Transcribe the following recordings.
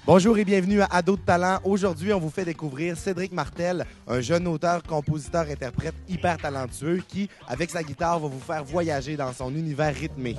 Bonjour et bienvenue à Ado de talent. Aujourd'hui, on vous fait découvrir Cédric Martel, un jeune auteur, compositeur, interprète hyper talentueux qui, avec sa guitare, va vous faire voyager dans son univers rythmé.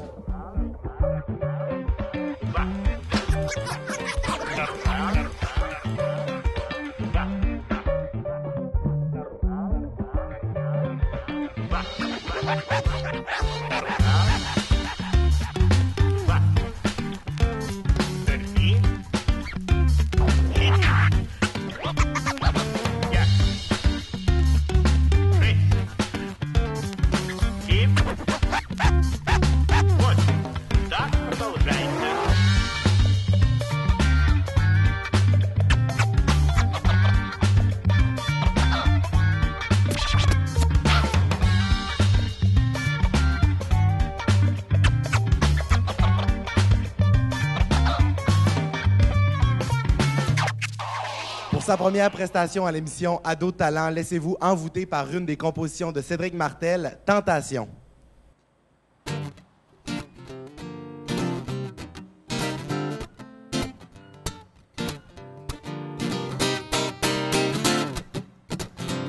Pour sa première prestation à l'émission Ado de talent, laissez-vous envoûter par une des compositions de Cédric Martel, Tentation.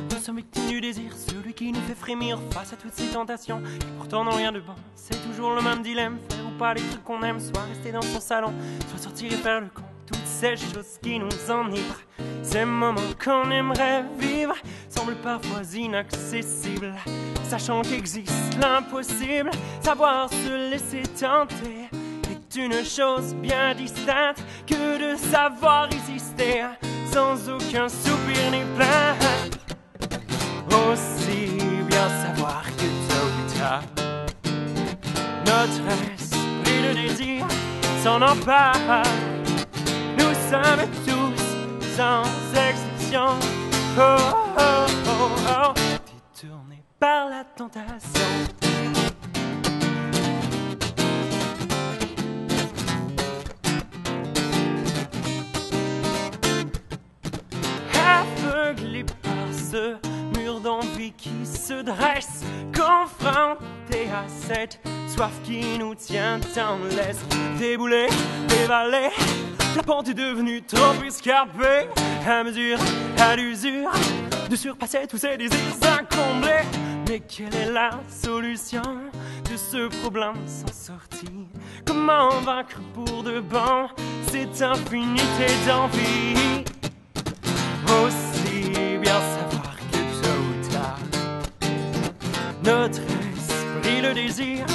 Nous sommes victimes du désir, celui qui nous fait frémir face à toutes ces tentations, qui pourtant n'ont rien de bon. C'est toujours le même dilemme, faire ou pas les trucs qu'on aime, soit rester dans son salon, soit sortir et faire le con. Toutes ces choses qui nous enivrent, ces moments qu'on aimerait vivre, semblent parfois inaccessibles. Sachant qu'existe l'impossible, savoir se laisser tenter est une chose bien distincte que de savoir résister sans aucun soupir ni plainte. Aussi bien savoir que tôt ou tard, notre esprit de désir s'en empare. Nous sommes tous sans exception, oh oh oh oh, détournés par la tentation. Aveuglés par ce mur d'envie qui se dresse, confrontés à cette soif qui nous tient en laisse. Déboulés, dévalés, la pente est devenue trop escarpée, à mesure, à l'usure, de surpasser tous ces désirs incomblés. Mais quelle est la solution de ce problème sans sortie? Comment vaincre pour de bon cette infinité d'envie? Aussi bien savoir que tôt ou tard, notre esprit, le désir,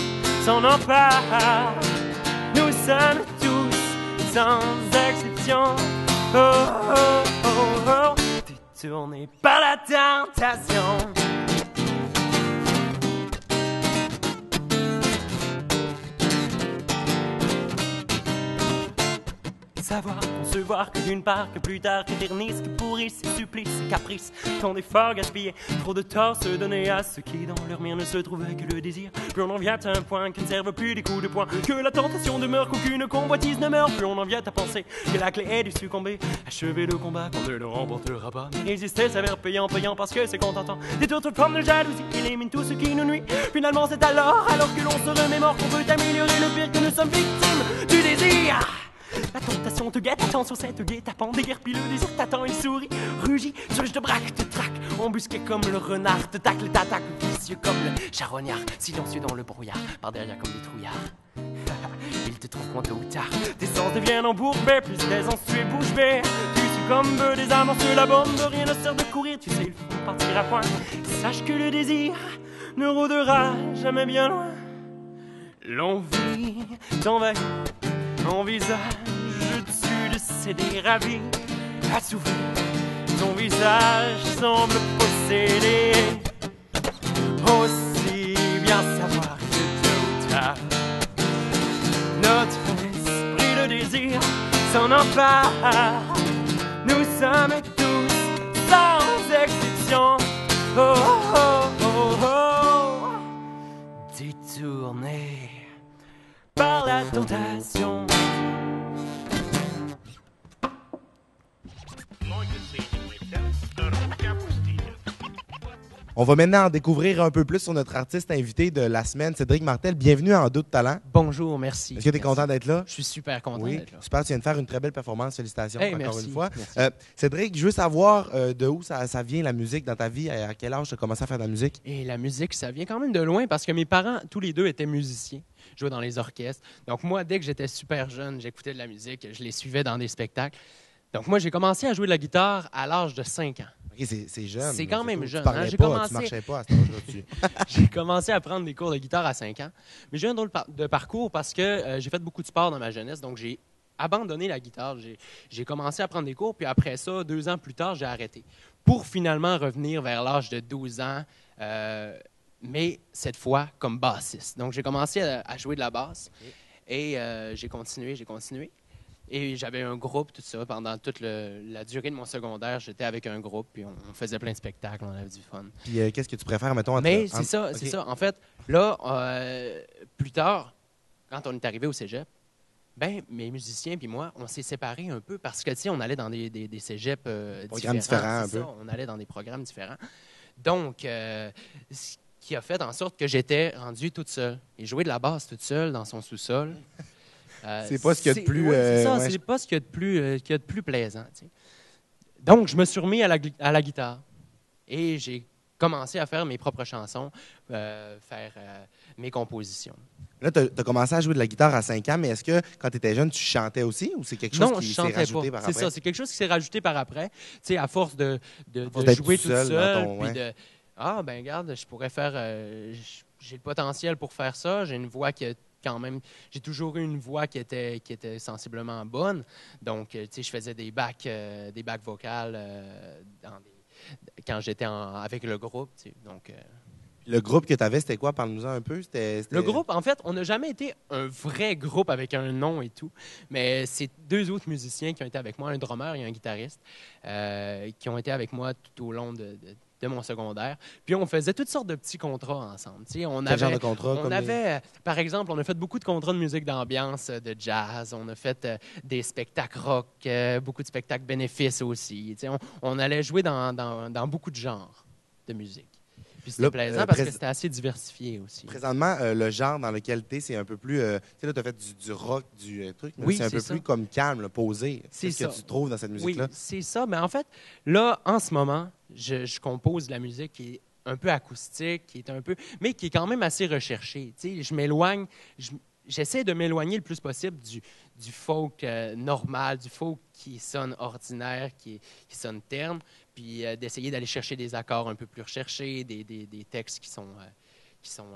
s'en empare. Nous sommes tous sans exception, oh oh oh oh, détournés par la tentation. Savoir concevoir que d'une part, que plus tard, qu'éternise, que pourrissent, ces supplices, ces caprices, tant d'efforts gaspillés, trop de tort se donner à ceux qui dans leur mire ne se trouvaient que le désir. Plus on en vient à un point que ne servent plus des coups de poing, que la tentation demeure, qu'aucune convoitise ne meurt. Plus on en vient à penser que la clé est de succomber, achever le combat qu'on ne le remportera pas. Résister s'avère payant, payant parce que c'est contentant. Des autres formes de jalousie éliminent tout ce qui nous nuit. Finalement c'est alors que l'on se remémore qu'on peut améliorer le pire, que nous sommes victimes du désir. La tentation te guette, attends sur cette guet-apens, déguerpit le désir, t'attend, il sourit, rugit, surge de braque, te traque, embusqué comme le renard, te tacle, t'attaque, vicieux comme le charognard, silencieux dans le brouillard, par derrière comme des trouillards. Il te trouve moins tôt ou tard, tes sens deviennent embourbés, plus d'aisance tu es bouche bée, tu succombes des amants sur la bombe, rien ne sert de courir, tu sais il faut partir à point, sache que le désir ne rôdera jamais bien loin, l'envie t'envahit. Ton visage dessus de céder ravi, assouvi, ton visage semble posséder. Aussi bien savoir que tôt ou tard, notre esprit de désir s'en empare. Nous sommes tous sans exception, oh oh oh oh, détournés par la tentation. On va maintenant en découvrir un peu plus sur notre artiste invité de la semaine, Cédric Martel. Bienvenue à En Doute Talent. Bonjour, merci. Est-ce que tu es content d'être là? Je suis super content Oui, d'être là. super. Tu viens de faire une très belle performance. Félicitations encore Merci, une fois. merci. Cédric, je veux savoir de où ça vient la musique dans ta vie. À quel âge tu as commencé à faire de la musique? Et la musique, ça vient quand même de loin parce que mes parents, tous les deux, étaient musiciens, jouaient dans les orchestres. Donc moi, dès que j'étais super jeune, j'écoutais de la musique, je les suivais dans des spectacles. Donc moi, j'ai commencé à jouer de la guitare à l'âge de 5 ans. OK, c'est jeune. C'est quand même Tu jeune, parlais hein? pas, tu marchais pas à cet âge-là. J'ai commencé à prendre des cours de guitare à 5 ans. Mais j'ai eu un drôle de parcours parce que j'ai fait beaucoup de sport dans ma jeunesse, donc j'ai abandonné la guitare. J'ai commencé à prendre des cours, puis après ça, 2 ans plus tard, j'ai arrêté. Pour finalement revenir vers l'âge de 12 ans, mais cette fois comme bassiste. Donc j'ai commencé à jouer de la basse et j'ai continué. Et j'avais un groupe, tout ça, pendant toute la durée de mon secondaire. J'étais avec un groupe, puis on faisait plein de spectacles, on avait du fun. Puis qu'est-ce que tu préfères, mettons, Mais c'est ça, OK. c'est ça. En fait, là, plus tard, quand on est arrivé au cégep, ben mes musiciens puis moi, on s'est séparés un peu parce que, tu sais, on allait dans des cégeps Programmes différents, un c'est peu. ça, on allait dans des programmes différents. Donc, ce qui a fait en sorte que j'étais rendu toute seule. Et jouer de la basse toute seule dans son sous-sol... c'est pas ce qu'il y a de plus... ouais, c'est ça, ouais, c'est pas ce qu'il y a de plus plaisant. Tu sais. Donc, je me suis remis à la guitare et j'ai commencé à faire mes propres chansons, faire mes compositions. Là, tu as commencé à jouer de la guitare à 5 ans, mais est-ce que quand tu étais jeune, tu chantais aussi ou c'est quelque chose Non, qui je s'est chantais rajouté pas. par C'est après? ça, c'est quelque chose qui s'est rajouté par après. Tu sais, à force de d'être jouer tout toute seul seule, dans ton- puis ouais. de ah ben regarde, je pourrais faire, j'ai le potentiel pour faire ça. J'ai une voix qui quand même, j'ai toujours eu une voix qui était sensiblement bonne. Donc, tu sais, je faisais des bacs vocales quand j'étais avec le groupe. Tu sais. Donc, Le groupe que tu avais, c'était quoi? Parle-nous-en un peu. le groupe, en fait, on n'a jamais été un vrai groupe avec un nom et tout, mais c'est 2 autres musiciens qui ont été avec moi, un drummer et un guitariste, qui ont été avec moi tout au long de mon secondaire. Puis on faisait toutes sortes de petits contrats ensemble. Tu sais, Quel genre de contrat? on avait, par exemple, on a fait beaucoup de contrats de musique d'ambiance, de jazz. On a fait des spectacles rock, beaucoup de spectacles bénéfices aussi. Tu sais, on allait jouer dans beaucoup de genres de musique. Puis c'était Là, plaisant parce que c'était assez diversifié aussi. Présentement, le genre dans lequel tu es, c'est un peu plus... tu sais, là, tu as fait du rock, du truc, mais Oui, c'est un peu c'est ça. plus comme calme, là, posé. C'est Qu'est-ce que ça. tu trouves dans cette musique-là? Oui, c'est ça. Mais en fait, là, en ce moment, je compose de la musique qui est un peu acoustique, mais qui est quand même assez recherchée. Tu sais, je m'éloigne, j'essaie de m'éloigner le plus possible du folk normal, du folk qui sonne ordinaire, qui sonne terne, puis d'essayer d'aller chercher des accords un peu plus recherchés, des textes qui sont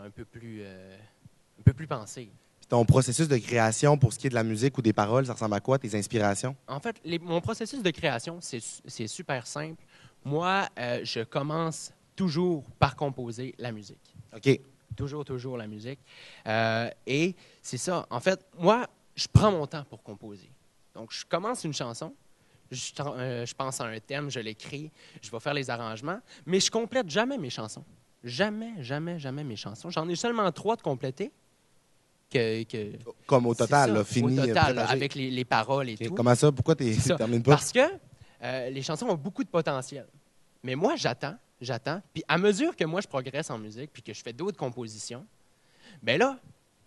un peu plus pensés. Puis ton processus de création pour ce qui est de la musique ou des paroles, ça ressemble à quoi, tes inspirations? En fait, mon processus de création, c'est super simple. Moi, je commence toujours par composer la musique. OK. Toujours la musique. Et c'est ça. En fait, moi, je prends mon temps pour composer. Donc, je commence une chanson, je pense à un thème, je l'écris, je vais faire les arrangements, mais je complète jamais mes chansons. Jamais mes chansons. J'en ai seulement 3 de compléter. Comme au total, C'est ça, là, fini. au total, là, partagé. avec les paroles et OK. tout. Comment ça? Pourquoi tu C'est ça. termines pas? Parce que les chansons ont beaucoup de potentiel. Mais moi, j'attends. Puis à mesure que moi, je progresse en musique puis que je fais d'autres compositions, bien là,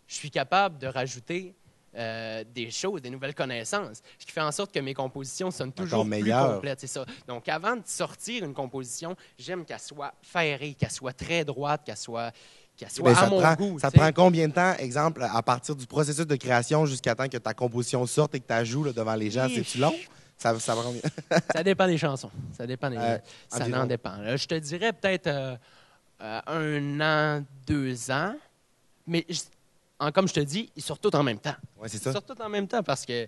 je suis capable de rajouter des choses, des nouvelles connaissances, ce qui fait en sorte que mes compositions sonnent toujours plus meilleures. complètes. C'est ça. Donc, avant de sortir une composition, j'aime qu'elle soit ferrée, qu'elle soit très droite, qu'elle soit Ben, à mon goût. ça tu te sais. prend combien de temps, exemple, à partir du processus de création jusqu'à temps que ta composition sorte et que tu la joues là, devant les gens? Hi. C'est-tu long? Ça prend combien? Ça dépend des chansons. Ça dépend ça environ. en dépend. Là, je te dirais peut-être 1 an, 2 ans. Mais comme je te dis, ils sortent tous en même temps. Oui, c'est Ils ça. sortent tous en même temps parce que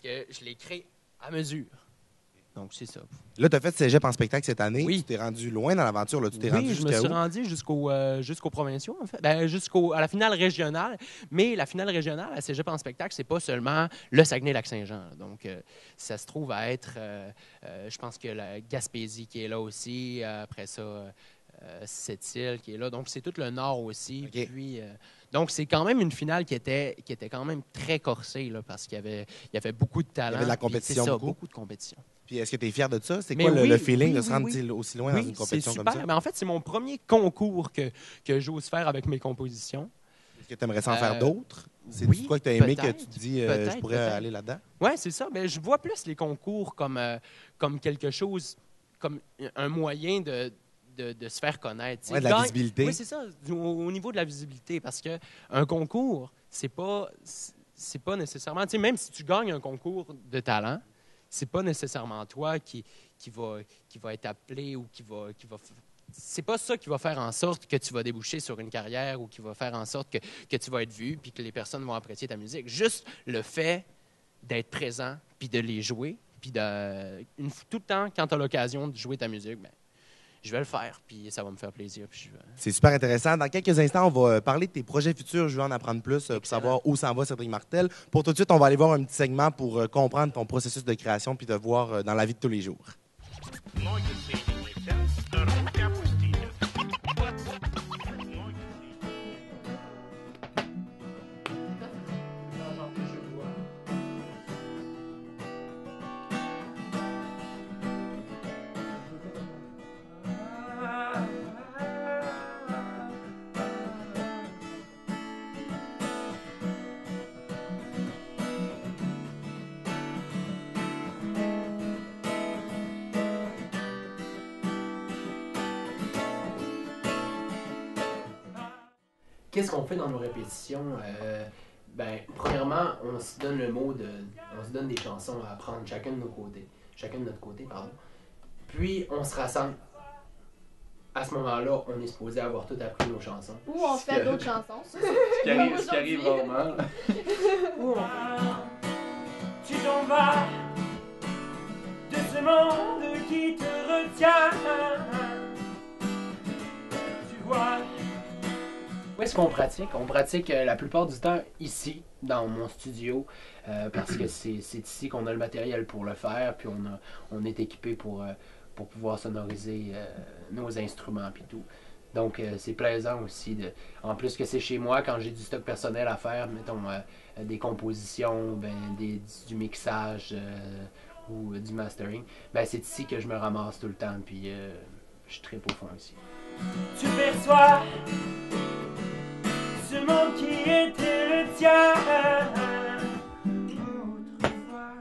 je les crée à mesure. Donc, c'est ça. Là, tu as fait cégep en spectacle cette année. Oui. Tu t'es rendu loin dans l'aventure. Là. Tu t'es rendu Oui, je me jusqu'à suis où? rendu jusqu'aux provinciaux, en fait. Ben, à la finale régionale. Mais la finale régionale à Cégep en spectacle, c'est pas seulement le Saguenay-Lac-Saint-Jean. Donc, ça se trouve à être, je pense que la Gaspésie qui est là aussi. Après ça, Sept-Îles qui est là. Donc, c'est tout le nord aussi. OK. Puis, Donc, c'est quand même une finale qui était quand même très corsée, là, parce qu'il y avait beaucoup de talent. Il y avait de la puis compétition c'est ça, beaucoup. beaucoup de compétition. Puis est-ce que tu es fier de ça? C'est Mais quoi oui, le feeling oui, de se rendre oui. aussi loin dans une compétition c'est comme super. ça? Mais en fait, c'est mon premier concours que j'ose faire avec mes compositions. Est-ce que tu aimerais en faire d'autres? C'est oui, quoi que tu as aimé que peut-être, tu te dis je pourrais peut-être. aller là-dedans? Oui, c'est ça. Mais je vois plus les concours comme quelque chose, comme un moyen de se faire connaître. Ouais, de la visibilité. Oui, c'est ça, au niveau de la visibilité. Parce qu'un concours, c'est pas nécessairement... Tu sais, même si tu gagnes un concours de talent, c'est pas nécessairement toi qui va être appelé ou qui va c'est pas ça qui va faire en sorte que tu vas déboucher sur une carrière ou qui va faire en sorte que tu vas être vu puis que les personnes vont apprécier ta musique. Juste le fait d'être présent puis de les jouer, puis tout le temps, quand tu as l'occasion de jouer ta musique, ben, je vais le faire, puis ça va me faire plaisir. C'est super intéressant. Dans quelques instants, on va parler de tes projets futurs. Je veux en apprendre plus pour savoir où s'en va Cédric Martel. Pour tout de suite, on va aller voir un petit segment pour comprendre ton processus de création puis de voir dans la vie de tous les jours. Qu'est-ce qu'on fait dans nos répétitions? Premièrement, on se donne on se donne des chansons à apprendre chacun de notre côté, pardon. Puis on se rassemble. À ce moment-là, on est supposé avoir tout appris nos chansons. Ou on fait d'autres chansons. Ce qui arrive rarement. Tu t'en vas de ce monde qui te retient. Tu vois. Où est-ce qu'on pratique? On pratique la plupart du temps ici, dans mon studio, parce que c'est ici qu'on a le matériel pour le faire, puis on est équipé pour pouvoir sonoriser nos instruments et tout. Donc, c'est plaisant aussi. En plus que c'est chez moi, quand j'ai du stock personnel à faire, mettons des compositions, du mixage ou du mastering, c'est ici que je me ramasse tout le temps, puis je tripe au fond ici. Tu perçois ce monde qui était le tien autrefois.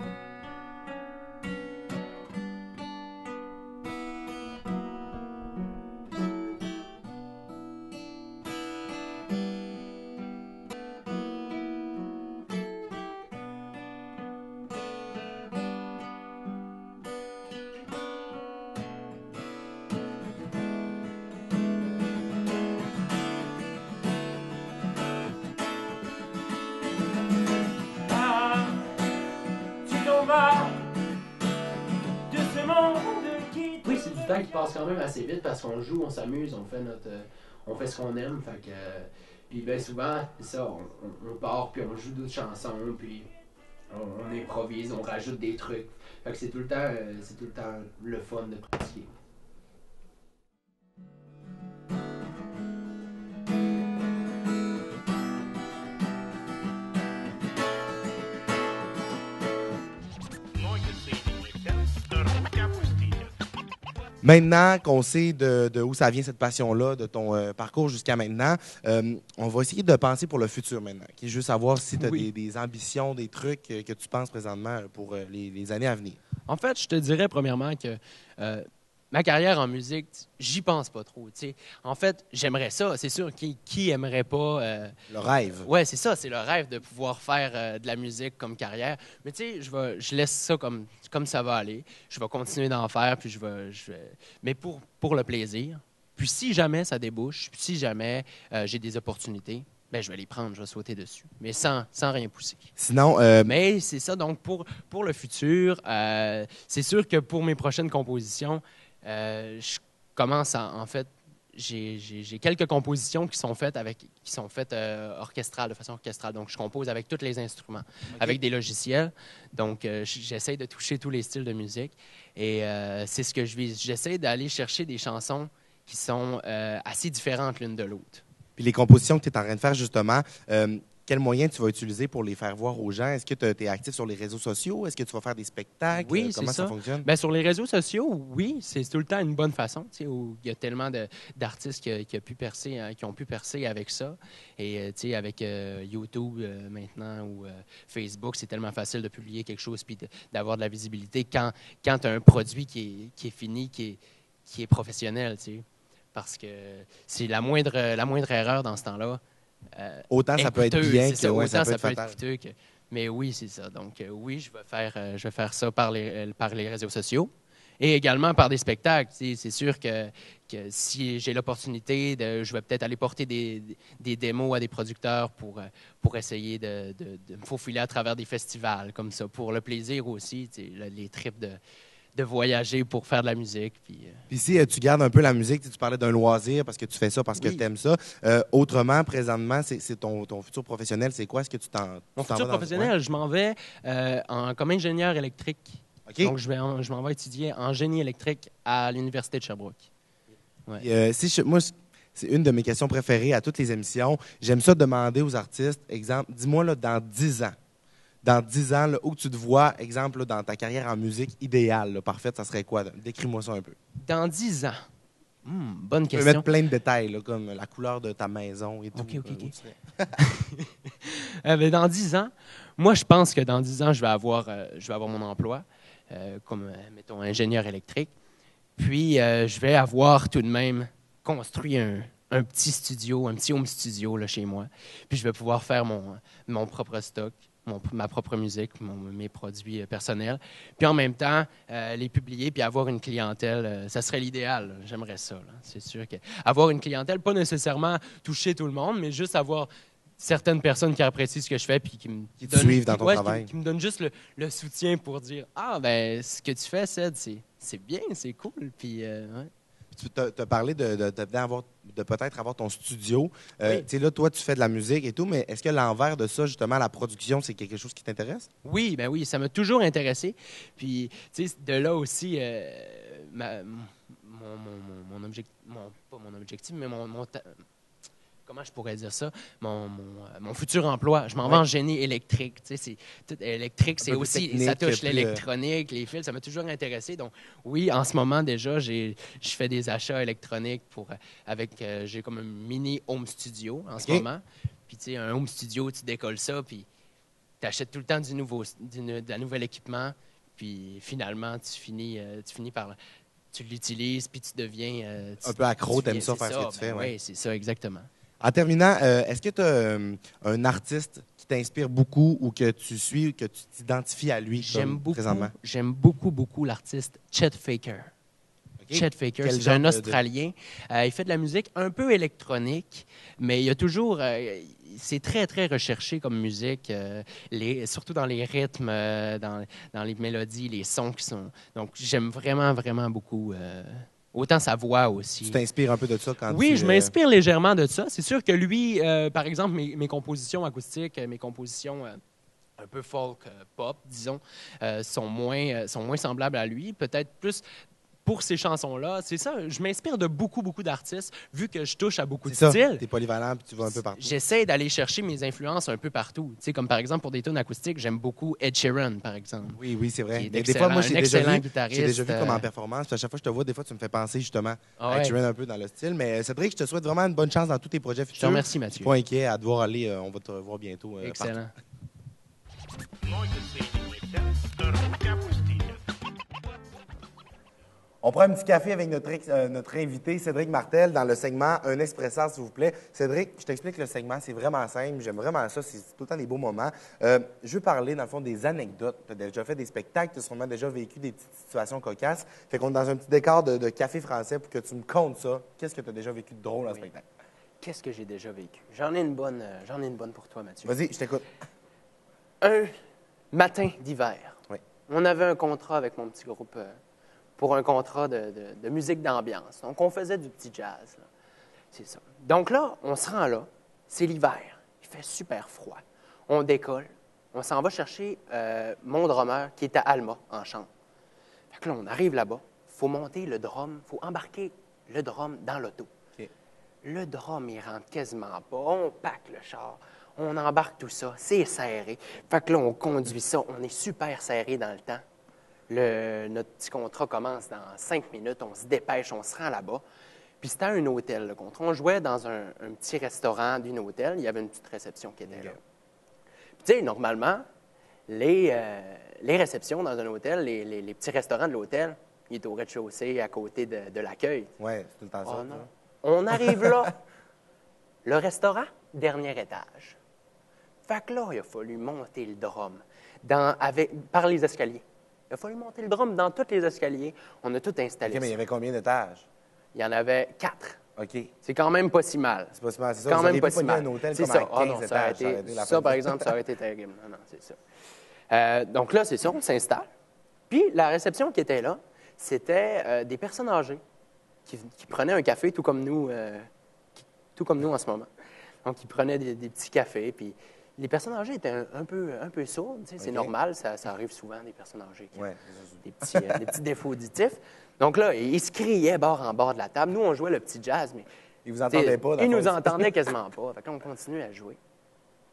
Oui, c'est du temps qui passe quand même assez vite parce qu'on joue, on s'amuse, on fait ce qu'on aime. Puis bien souvent, c'est ça, on part puis on joue d'autres chansons puis on improvise, on rajoute des trucs. Fait que c'est tout le temps le fun de pratiquer. Maintenant qu'on sait de où ça vient cette passion-là, de ton parcours jusqu'à maintenant, on va essayer de penser pour le futur maintenant. Qui est juste savoir si tu as des ambitions, des trucs que tu penses présentement pour les années à venir. En fait, je te dirais premièrement que ma carrière en musique, j'y pense pas trop. T'sais. En fait, j'aimerais ça. C'est sûr, qui aimerait pas... Le rêve. Oui, c'est ça. C'est le rêve de pouvoir faire de la musique comme carrière. Mais tu sais, je laisse ça comme ça va aller. Je vais continuer d'en faire, puis mais pour le plaisir. Puis si jamais ça débouche, puis si jamais j'ai des opportunités, je vais les prendre, je vais sauter dessus. Mais sans rien pousser. Sinon... Mais c'est ça. Donc, pour le futur, c'est sûr que pour mes prochaines compositions, je commence en fait, j'ai quelques compositions qui sont faites orchestrales, de façon orchestrale. Donc, je compose avec tous les instruments, avec des logiciels. Donc, j'essaie de toucher tous les styles de musique. Et c'est ce que je vise. J'essaie d'aller chercher des chansons qui sont assez différentes l'une de l'autre. Puis les compositions que tu es en train de faire, justement, quels moyens tu vas utiliser pour les faire voir aux gens? Est-ce que tu es actif sur les réseaux sociaux? Est-ce que tu vas faire des spectacles? Oui, Comment c'est ça fonctionne? Ben, sur les réseaux sociaux, oui, c'est tout le temps une bonne façon, tu sais, où il y a tellement d'artistes qui ont pu percer, qui ont pu percer avec ça. Et tu sais, avec YouTube maintenant ou Facebook, c'est tellement facile de publier quelque chose puis d'avoir de la visibilité quand tu as un produit qui est fini, qui est professionnel, tu sais. Parce que c'est la moindre erreur dans ce temps-là. Autant ça peut être bien que autant ça peut être être fatal. coûteux que. Mais oui, c'est ça. Donc, oui, je vais faire ça par les réseaux sociaux et également par des spectacles. Tu sais, c'est sûr que si j'ai l'opportunité, je vais peut-être aller porter des démos à des producteurs pour essayer de me faufiler à travers des festivals comme ça, pour le plaisir aussi, tu sais, les trips de voyager pour faire de la musique. Puis si tu gardes un peu la musique, tu parlais d'un loisir parce que tu fais ça parce que tu aimes ça. Autrement, présentement, c'est ton futur professionnel, c'est quoi? Est-ce que tu t'en Mon tu t'en futur vas dans- professionnel, je m'en vais comme ingénieur électrique. OK. Donc, je m'en vais étudier en génie électrique à l'Université de Sherbrooke. Ouais. Puis, moi, c'est une de mes questions préférées à toutes les émissions. J'aime ça demander aux artistes, exemple, dis-moi là, dans 10 ans. Dans 10 ans, là, où tu te vois, exemple, là, dans ta carrière en musique idéale, là, parfaite, ça serait quoi? Décris-moi ça un peu. Dans 10 ans. Bonne Tu peux question. mettre plein de détails, là, comme la couleur de ta maison et tout. OK. où tu serais. Ben, dans 10 ans, moi, je pense que dans 10 ans, je vais avoir mon emploi comme, mettons, ingénieur électrique. Puis, je vais avoir tout de même construit un petit studio, un petit home studio là, chez moi. Puis, je vais pouvoir faire mon propre stock, ma propre musique, mes produits personnels. Puis, en même temps, les publier puis avoir une clientèle, ça serait l'idéal. Là. J'aimerais ça. Là. C'est sûr que avoir une clientèle, pas nécessairement toucher tout le monde, mais juste avoir certaines personnes qui apprécient ce que je fais puis qui te suivent dans ton travail. Qui me donnent juste le soutien pour dire « Ah, ben ce que tu fais, Ced, c'est bien, c'est cool. » Puis, ouais. Tu as parlé de peut-être avoir ton studio. Oui. Tu sais, là, toi, tu fais de la musique et tout, mais est-ce que l'envers de ça, justement, la production, c'est quelque chose qui t'intéresse? Oui, ben oui, ça m'a toujours intéressé. Puis, tu sais, de là aussi, mon objectif, pas mon objectif, mais comment je pourrais dire ça? Mon futur emploi. Je m'en vais en génie électrique. Tu sais, tout électrique, c'est aussi, technique, ça touche plus, l'électronique, les fils, ça m'a toujours intéressé. Donc, oui, en ce moment, déjà, je fais des achats électroniques j'ai comme un mini home studio en ce moment. Puis, tu sais, un home studio, tu décolles ça, puis tu achètes tout le temps de la nouvel équipement, puis finalement, tu finis par. Tu l'utilises, puis tu deviens. Un peu accro, t'aimes ça faire ce que tu fais. Oui, c'est ça, exactement. En terminant, est-ce que tu as un artiste qui t'inspire beaucoup ou que tu suis ou que tu t'identifies à lui présentement? J'aime beaucoup l'artiste Chet Faker. Okay. Chet Faker, Quel c'est un Australien. Il fait de la musique un peu électronique, mais il y a toujours... c'est très, très recherché comme musique, surtout dans les rythmes, dans les mélodies, les sons qui sont... Donc, j'aime vraiment, vraiment beaucoup... Autant sa voix aussi. Tu t'inspires un peu de ça quand Oui, je m'inspire légèrement de ça. C'est sûr que lui, par exemple, mes compositions acoustiques, mes compositions un peu folk, pop, disons, sont moins semblables à lui. Peut-être plus pour ces chansons-là. C'est ça, je m'inspire de beaucoup d'artistes, vu que je touche à beaucoup de styles. Tu es polyvalent puis tu vas un peu partout. J'essaie d'aller chercher mes influences un peu partout. Tu sais, comme par exemple, pour des tunes acoustiques, j'aime beaucoup Ed Sheeran, par exemple. Oui, c'est vrai. Mais des fois, moi, j'ai déjà vu comme en performance. Puis à chaque fois que je te vois, des fois, tu me fais penser justement Ah à Ed ouais. Sheeran un peu dans le style. Mais Cédric, je te souhaite vraiment une bonne chance dans tous tes projets Je te futurs. remercie, Je suis Mathieu. pas inquiet à devoir aller. On va te revoir bientôt. Excellent. On prend un petit café avec notre invité, Cédric Martel, dans le segment Un Espresso, s'il vous plaît. Cédric, je t'explique le segment, c'est vraiment simple. J'aime vraiment ça, c'est tout le temps des beaux moments. Je veux parler, dans le fond, des anecdotes. Tu as déjà fait des spectacles, tu as sûrement déjà vécu des petites situations cocasses. Fait qu'on est dans un petit décor de café français pour que tu me comptes ça. Qu'est-ce que tu as déjà vécu de drôle en spectacle? Qu'est-ce que j'ai déjà vécu? J'en ai une bonne pour toi, Mathieu. Vas-y, je t'écoute. Un matin d'hiver, Oui. on avait un contrat avec mon petit groupe pour un contrat de musique d'ambiance. Donc, on faisait du petit jazz. Là. C'est ça. Donc là, on se rend là. C'est l'hiver. Il fait super froid. On décolle. On s'en va chercher mon drummer qui est à Alma, en chambre. Fait que là, on arrive là-bas. Il faut monter le drum. Il faut embarquer le drum dans l'auto. OK. Le drum, il rentre quasiment pas. On pack le char. On embarque tout ça. C'est serré. Fait que là, on conduit ça. On est super serré dans le temps. Notre petit contrat commence dans 5 minutes. On se dépêche, on se rend là-bas. Puis c'était un hôtel, le contrat. On jouait dans un petit restaurant d'un hôtel. Il y avait une petite réception qui était là. Puis tu sais, normalement, les réceptions dans un hôtel, les petits restaurants de l'hôtel, ils étaient au rez-de-chaussée à côté de l'accueil. Oui, c'est tout le temps ça. Non. On arrive là. Le restaurant, dernier étage. Fait que là, il a fallu monter le drum par les escaliers. Il a fallu monter le drum dans tous les escaliers. On a tout installé. OK, mais il y avait combien d'étages? Il y en avait 4. OK. C'est quand même pas si mal. C'est pas si mal, c'est ça. Quand Vous même auriez pas pu si pogner mal. un hôtel C'est comme ça. à 15 étages. Ça, par exemple, ça aurait été terrible. Non, c'est ça. Donc là, c'est ça, on s'installe. Puis la réception qui était là, c'était des personnes âgées qui prenaient un café tout comme nous en ce moment. Donc, ils prenaient des petits cafés. Puis les personnes âgées étaient un peu sourdes. Tu sais, c'est normal, ça arrive souvent, des personnes âgées qui ont des petits défauts auditifs. Donc là, ils se criaient bord en bord de la table. Nous, on jouait le petit jazz, mais ils vous entendaient pas. Ils nous entendaient quasiment pas. Fait que là, on continuait à jouer.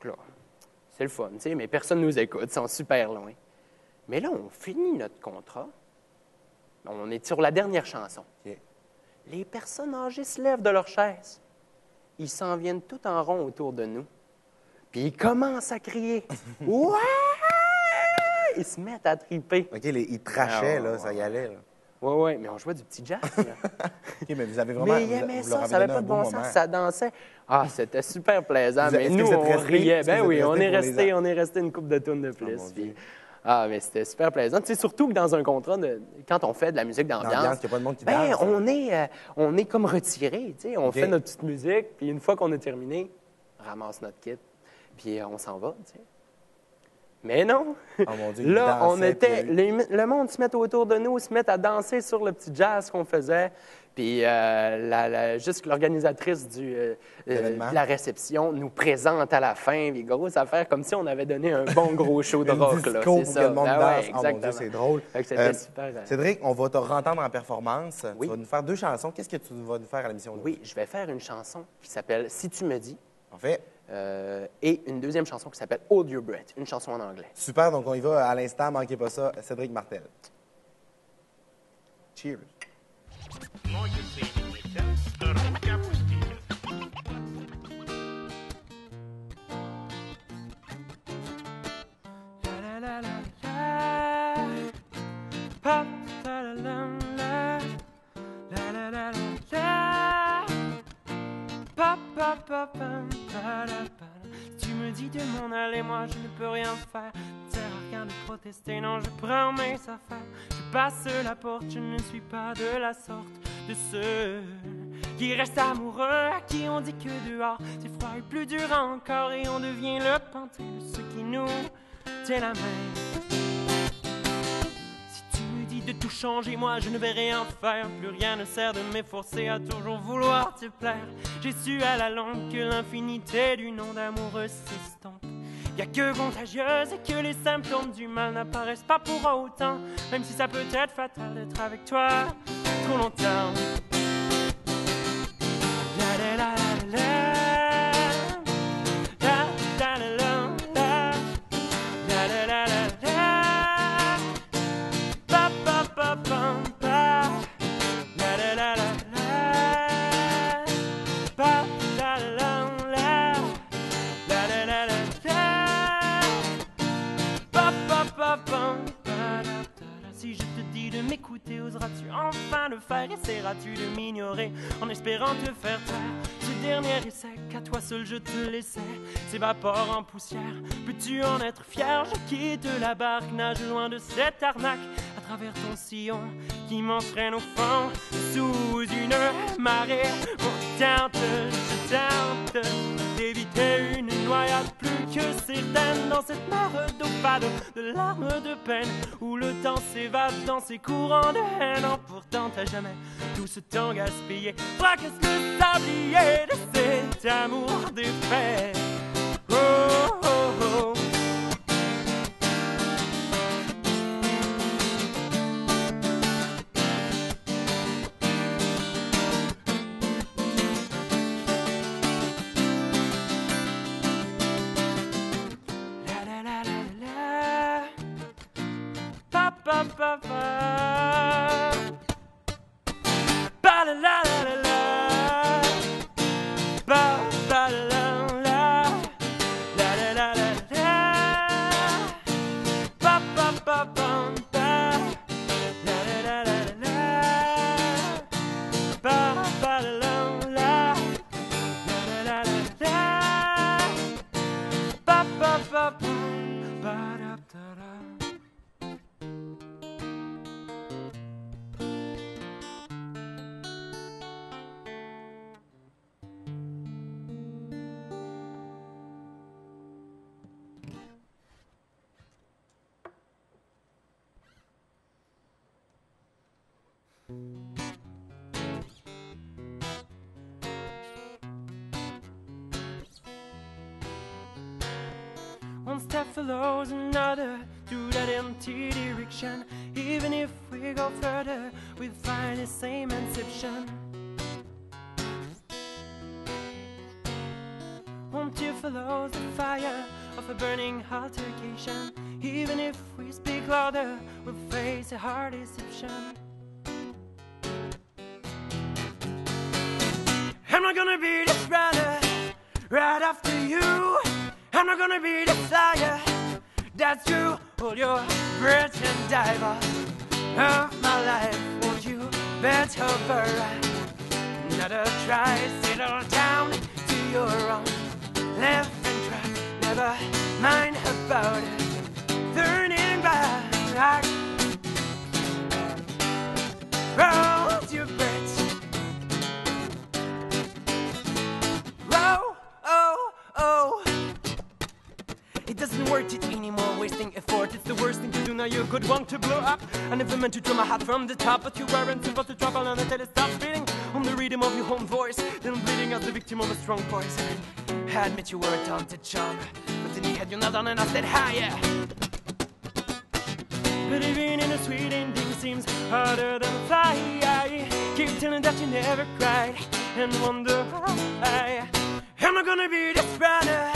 Donc là, c'est le fun, tu sais, mais personne nous écoute. Ils sont super loin. Mais là, on finit notre contrat. On est sur la dernière chanson. Okay. Les personnes âgées se lèvent de leur chaise. Ils s'en viennent tout en rond autour de nous. Puis ils commencent à crier. Ouais! Ils se mettent à triper. OK, ils trachaient, là, ça y allait. Oui, mais on jouait du petit jazz. Là. OK, mais vous avez vraiment... Mais ils aimaient ça, ça n'avait pas de bon sens, ça dansait. Ah, c'était super plaisant, mais nous, on riait. Ben oui, on est resté une couple de tonnes de plus. Mais c'était super plaisant. Tu sais, surtout que dans un contrat, quand on fait de la musique d'ambiance, il n'y a pas de monde qui danse. On est comme retiré. Tu sais, on fait notre petite musique, puis une fois qu'on a terminé, on ramasse notre kit, puis on s'en va. Tu sais. Mais non! Oh mon Dieu, là, le monde se met autour de nous, se met à danser sur le petit jazz qu'on faisait. Puis juste l'organisatrice de la réception nous présente à la fin, les grosses affaires, comme si on avait donné un bon gros show de rock. Là, c'est ça. Le monde danse. Exactement. Oh mon Dieu, c'est drôle. C'était super. Cédric, on va te rentendre en performance. Oui. Tu vas nous faire 2 chansons. Qu'est-ce que tu vas nous faire à l'émission? Oui, je vais faire une chanson qui s'appelle « Si tu me dis ». En fait. Et une deuxième chanson qui s'appelle « Hold Your Breath », une chanson en anglais. Super, donc on y va à l'instant. Manquez pas ça. Cédric Martel. Cheers. Tu me dis de m'en aller, moi je ne peux rien faire. Ça sert à rien de protester, non, je prends mes affaires. Je passe la porte, je ne suis pas de la sorte de ceux qui restent amoureux, à qui on dit que dehors c'est froid et plus dur encore, et on devient le pantin de ceux qui nous tiennent la main. Si tu me dis de tout changer, moi je ne vais rien faire. Plus rien ne sert de m'efforcer à toujours vouloir te plaire. J'ai su à la longue que l'infinité du nom d'amoureux s'estompe. Y'a que contagieuse et que les symptômes du mal n'apparaissent pas pour autant, même si ça peut être fatal d'être avec toi trop longtemps. La la la la la la la la la la la la la pa pa pa pa pa la la la la la pa la la la la la la la pa pa pa pa. Si je te dis de m'écouter, oseras-tu enfin le faire? Essaieras-tu de m'ignorer en espérant te faire taire? Ce dernier essai qu'à toi seul je te laissais s'évapore en poussière. Peux-tu en être fier? Je quitte la barque, nage loin de cette arnaque, à travers ton sillon qui m'entraîne au fond sous une marée. Je tente d'éviter une noyade plus que certaine dans cette mare d'eau fade, de larmes de peine, où le temps s'évade dans ces courants de haine. Oh, pourtant t'as jamais tout ce temps gaspillé, fracasse le sablier de cet amour défait. Oh, oh, oh. ba ba ba. Ba la la la la la. Ba ba la la la. La la la la la. Ba ba ba ba ba. La la la la la. Ba ba la la la. La la la la la. Ba ba ba ba. Ba da da da. One step follows another through that empty direction. Even if we go further, we find the same inception. One tear follows the fire of a burning altercation. Even if we speak louder, we'll face a hard deception. I'm not gonna be this runner right after you. I'm not gonna be the flyer. That's true. Hold your breath and dive out of my life. Won't you bet over another try? Settle down to your own left and try. Never mind about it. Turning back. Hold your breath. Oh. It doesn't worth it anymore, wasting effort. It's the worst thing to do, now you're a good one to blow up. I never meant to throw my hat from the top, but you weren't supposed to trouble until it stops beating on the rhythm of your own voice. Then bleeding as the victim of a strong poison. I admit you were a talented charm, but then you had your nut on and I said higher. Believing in a sweet ending seems harder than a fly. I keep telling that you never cried and wonder why. I'm not gonna be the runner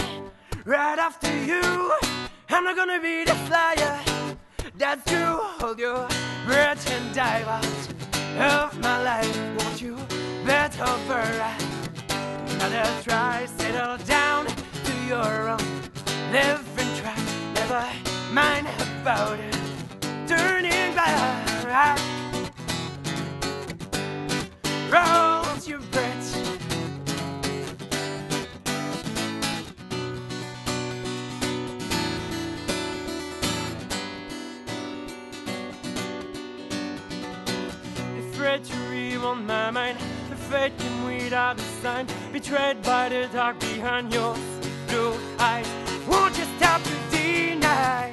right after you. I'm not gonna be the flyer. That's true. Hold your breath and dive out of my life. Won't you bet over another try? Settle down to your own. Live and try. Never mind about it. Turning back. Roll your breath. Treachery on my mind, the fate came without a sign, betrayed by the dark behind your blue eyes. Won't you stop to deny?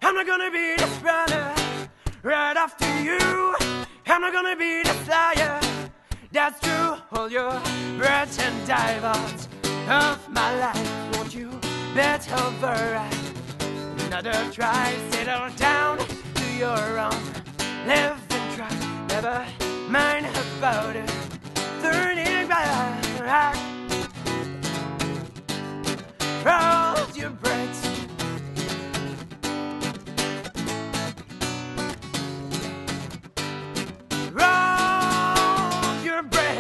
I'm not gonna be the runner right after you. I'm not gonna be the flyer. That's true. Hold your breath and dive out of my life. Won't you bet over another try? Settle down to your own. Live and try. Never mind about it. Turning back. Hold your breath. Hold your breath.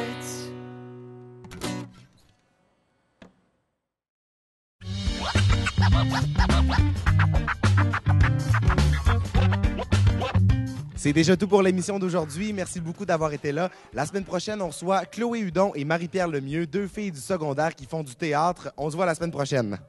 C'est déjà tout pour l'émission d'aujourd'hui. Merci beaucoup d'avoir été là. La semaine prochaine, on reçoit Chloé Hudon et Marie-Pierre Lemieux, deux filles du secondaire qui font du théâtre. On se voit la semaine prochaine.